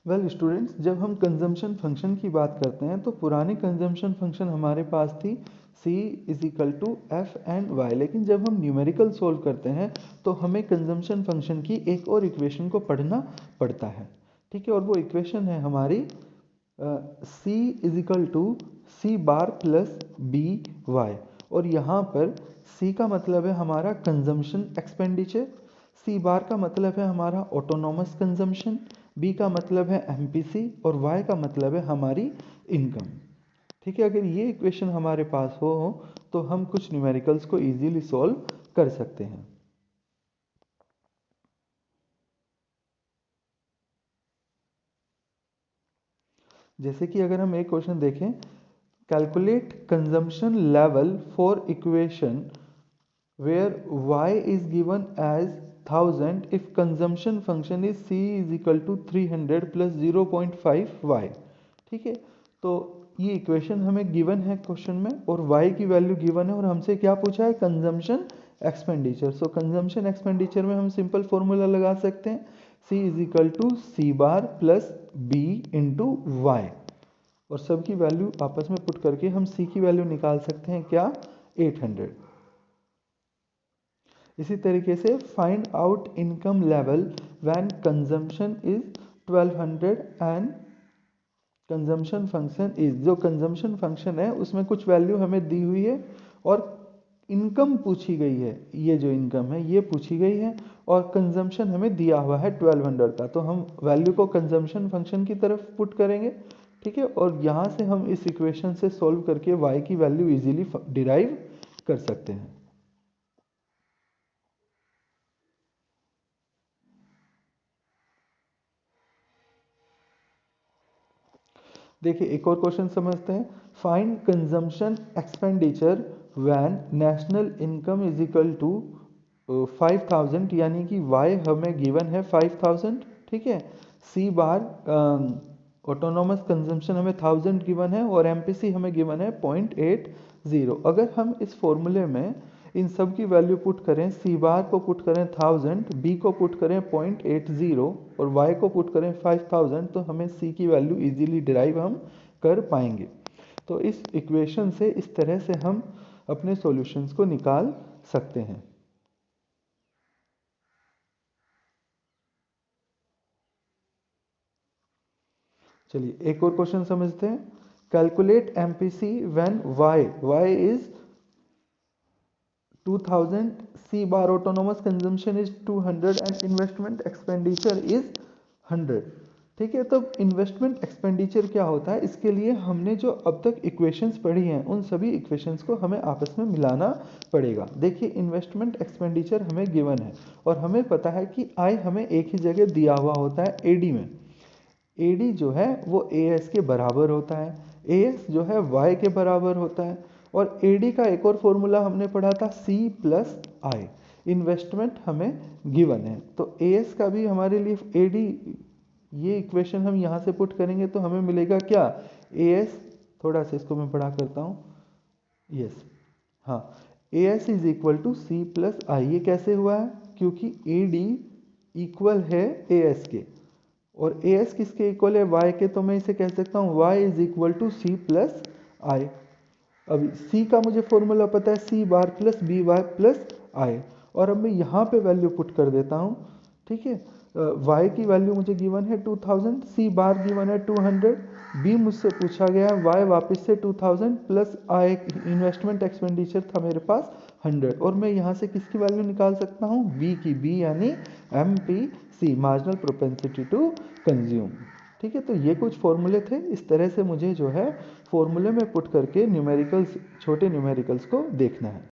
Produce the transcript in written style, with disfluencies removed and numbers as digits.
Well students, जब हम consumption function की बात करते हैं तो पुरानी कंजम्पशन फंक्शन हमारे पास थी c is equal to F and Y, लेकिन जब हम न्यूमेरिकल सोल्व करते हैं तो हमें कंजम्पशन फंक्शन की एक और इक्वेशन को पढ़ना पड़ता है। ठीक है, और वो इक्वेशन है हमारी c is equal to C bar plus B Y, और यहाँ पर c का मतलब है हमारा कंजम्पशन एक्सपेंडिचर, सी बार का मतलब है हमारा ऑटोनॉमस कंजम्पशन, बी का मतलब है एमपीसी और वाई का मतलब है हमारी इनकम। ठीक है, अगर ये इक्वेशन हमारे पास हो तो हम कुछ न्यूमेरिकल्स को इजीली सॉल्व कर सकते हैं। जैसे कि अगर हम एक क्वेश्चन देखें, calculate consumption level for equation where y is given as 1000 if consumption function is c is equal to 300 plus 0.5 y। ठीक है, तो ये इक्वेशन हमें गिवन है क्वेश्चन में और y की वैल्यू गिवन है और हमसे क्या पूछा है, consumption expenditure. So consumption expenditure में हम सिंपल फॉर्मूला लगा सकते हैं, c is equal to C bar plus B into Y, और सब की वैल्यू आपस में पुट करके हम c की वैल्यू निकाल सकते हैं क्या, 800। इसी तरीके से find out income level when consumption is 1200 and consumption function is, जो कंजम्पशन फंक्शन है उसमें कुछ वैल्यू हमें दी हुई है और इनकम पूछी गई है, ये जो इनकम है ये पूछी गई है और कंजम्पशन हमें दिया हुआ है 1200 का, तो हम वैल्यू को कंजम्पशन फंक्शन की तरफ पुट करेंगे। ठीक है, और यहाँ से हम इस इक्वेशन से सॉल्व करके y की वैल्यू इजीली डिराइव कर सकते हैं। देखिए एक और क्वेश्चन समझते हैं, find consumption expenditure when national income is equal to 5000, यानी कि y हमें गिवन है 5000। ठीक है, सी बार ऑटोनॉमस कंजम्पशन हमें 1000 गिवन है और एमपीसी हमें गिवन है 0.80। अगर हम इस फॉर्मूले में इन सब की वैल्यू पुट करें, सी बार को पुट करें 1000, बी को पुट करें 0.80 और वाई को पुट करें 5000, तो हमें सी की वैल्यू इजीली डिराइव हम कर पाएंगे। तो इस इक्वेशन से इस तरह से हम अपने सॉल्यूशंस को निकाल सकते हैं। चलिए एक और क्वेश्चन समझते हैं, calculate MPC when y is 2000, C bar autonomous consumption is 200 and investment expenditure is 100। ठीक है, तो इन्वेस्टमेंट एक्सपेंडिचर क्या होता है, इसके लिए हमने जो अब तक इक्वेशंस पढ़ी हैं उन सभी इक्वेशंस को हमें आपस में मिलाना पड़ेगा। देखिए इन्वेस्टमेंट एक्सपेंडिचर हमें गिवन है और हमें पता है कि आई हमें एक ही जगह दिया हुआ होता है एडी में, एडी जो है वो ए एस के बराबर होता है, ए एस जो है वाई के बराबर होता है, और एडी का एक और फॉर्मूला हमने पढ़ा था सी प्लस आई। इन्वेस्टमेंट हमें गिवन है तो ए एस का भी हमारे लिए एडी, ये इक्वेशन हम यहाँ से पुट करेंगे तो हमें मिलेगा क्या, ए एस, थोड़ा सा इसको मैं बड़ा करता हूँ, यस, हाँ, A S is equal to C plus I. ये कैसे हुआ है, क्योंकि ए डी इक्वल है ए एस के और ए एस किसके इक्वल है, वाई के, तो मैं इसे कह सकता हूँ Y is equal to C plus I. अब सी का मुझे फॉर्मूला पता है C bar plus B Y plus I, और अब मैं यहाँ पे वैल्यू पुट कर देता हूँ। ठीक है, वाई की वैल्यू मुझे गिवन है 2000, सी बार गिवन है 200, बी मुझसे पूछा गया है, वाई वापस से 2000 प्लस आई इन्वेस्टमेंट एक्सपेंडिचर था मेरे पास 100, और मैं यहाँ से किसकी वैल्यू निकाल सकता हूँ, बी की, बी यानी M P C, marginal propensity to consume. ठीक है, तो ये कुछ फॉर्मूले थे, इस तरह से मुझे जो है फॉर्मूले में पुट करके न्यूमेरिकल्स, छोटे न्यूमेरिकल्स को देखना है।